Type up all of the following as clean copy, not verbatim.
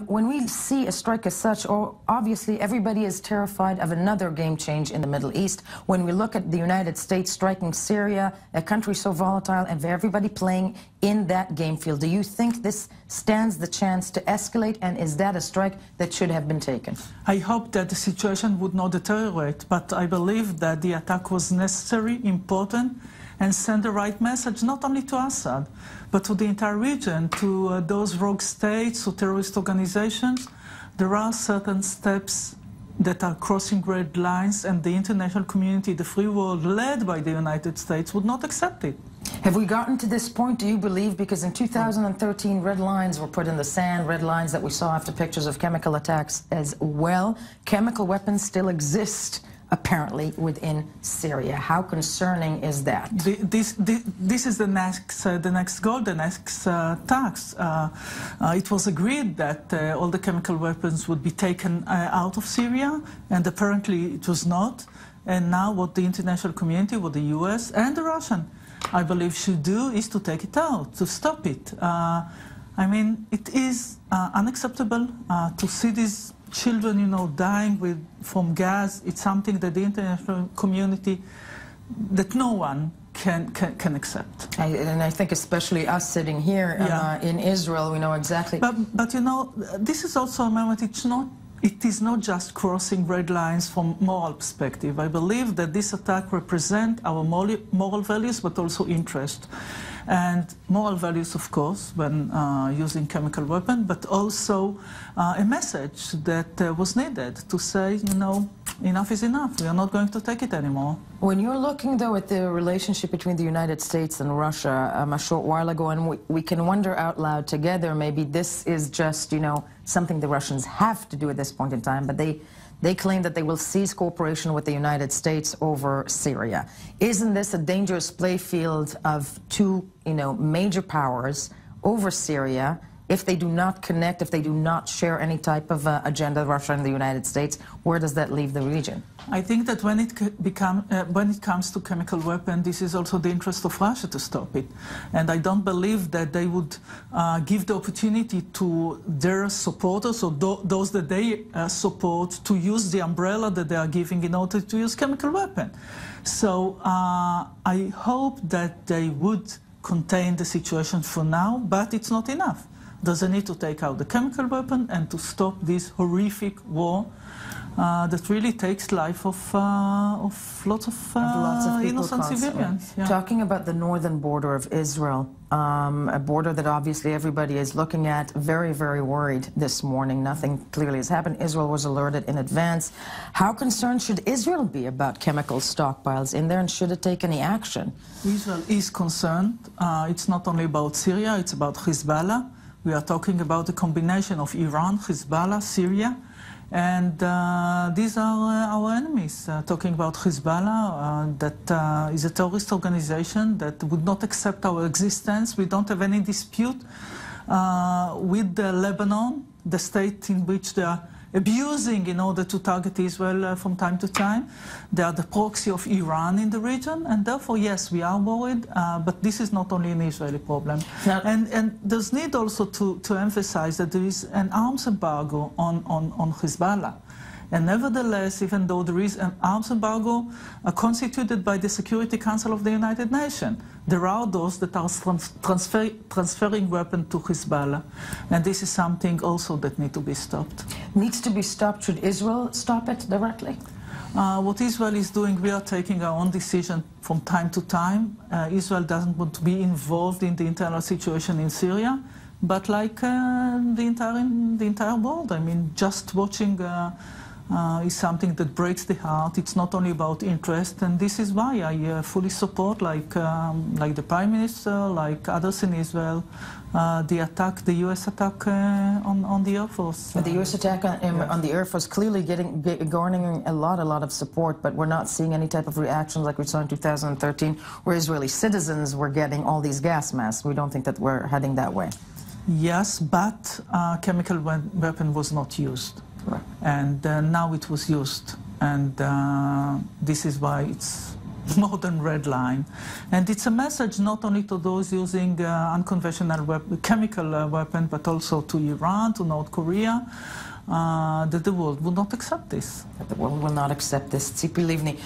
When we see a strike as such, obviously everybody is terrified of another game change in the Middle East. When we look at the United States striking Syria, a country so volatile, and everybody playing in that game field, do you think this stands the chance to escalate, and is that a strike that should have been taken? I hope that the situation would not deteriorate, but I believe that the attack was necessary, important, and send the right message, not only to Assad, but to the entire region, to those rogue states or terrorist organizations. There are certain steps that are crossing red lines, and the international community, the free world, led by the United States, would not accept it. Have we gotten to this point, do you believe? Because in 2013, red lines were put in the sand, red lines that we saw after pictures of chemical attacks as well. Chemical weapons still exist, apparently, within Syria. How concerning is that? This is the next goal, the next task. It was agreed that all the chemical weapons would be taken out of Syria, and apparently it was not. And now what the international community, what the US and the Russian, I believe, should do is to take it out, to stop it. I mean, it is unacceptable to see these children, dying from gas. It's something that the international community, that no one can accept. And I think especially us sitting here in Israel, we know exactly. But this is also a moment. It is not just crossing red lines from moral perspective. I believe that this attack represents our moral values, but also interest. And moral values, of course, when using chemical weapon, but also a message that was needed to say, enough is enough. We are not going to take it anymore. When you're looking, though, at the relationship between the United States and Russia a short while ago, and we can wonder out loud together, maybe this is just, something the Russians have to do at this point in time, but they claim that they will cease cooperation with the United States over Syria. Isn't this a dangerous playfield of two, major powers over Syria? If they do not connect, if they do not share any type of agenda, Russia and the United States, where does that leave the region? I think that when it comes to chemical weapons, this is also the interest of Russia to stop it. And I don't believe that they would give the opportunity to their supporters or those that they support to use the umbrella that they are giving in order to use chemical weapons. So I hope that they would contain the situation for now, but it's not enough. There's a need to take out the chemical weapon and to stop this horrific war that really takes life of lots of innocent civilians. Yeah. Talking about the northern border of Israel, a border that obviously everybody is looking at, very, very worried this morning. Nothing clearly has happened. Israel was alerted in advance. How concerned should Israel be about chemical stockpiles in there, and should it take any action? Israel is concerned. It's not only about Syria, it's about Hezbollah. We are talking about a combination of Iran, Hezbollah, Syria, and these are our enemies. Talking about Hezbollah, that is a terrorist organization that would not accept our existence. We don't have any dispute with Lebanon, the state in which they are abusing in order to target Israel from time to time. They are the proxy of Iran in the region, and therefore, yes, we are worried, but this is not only an Israeli problem. And there's need also to emphasize that there is an arms embargo on Hezbollah. And nevertheless, even though there is an arms embargo constituted by the Security Council of the United Nations, there are those that are transferring weapons to Hezbollah. And this is something also that needs to be stopped. Needs to be stopped. Should Israel stop it directly? What Israel is doing, we are taking our own decision from time to time. Israel doesn't want to be involved in the internal situation in Syria, but like the entire world. I mean, just watching is something that breaks the heart. It's not only about interest, and this is why I fully support, like the Prime Minister, like others in Israel, the U.S. attack on the Air Force. The U.S. attack on the Air Force clearly garnering a lot of support, but we're not seeing any type of reactions like we saw in 2013, where Israeli citizens were getting all these gas masks. We don't think that we're heading that way. Yes, but chemical weapon was not used. Right. And now it was used, and this is why it's modern red line. And it's a message not only to those using unconventional chemical weapon, but also to Iran, to North Korea, that the world will not accept this. That the world will not accept this. Tzipi Livni.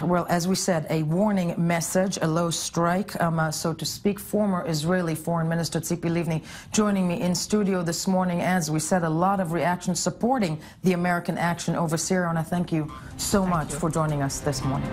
Well, as we said, a warning message, a low strike, so to speak. Former Israeli Foreign Minister Tzipi Livni joining me in studio this morning. As we said, a lot of reactions supporting the American action over Syria, and I thank you so much for joining us this morning.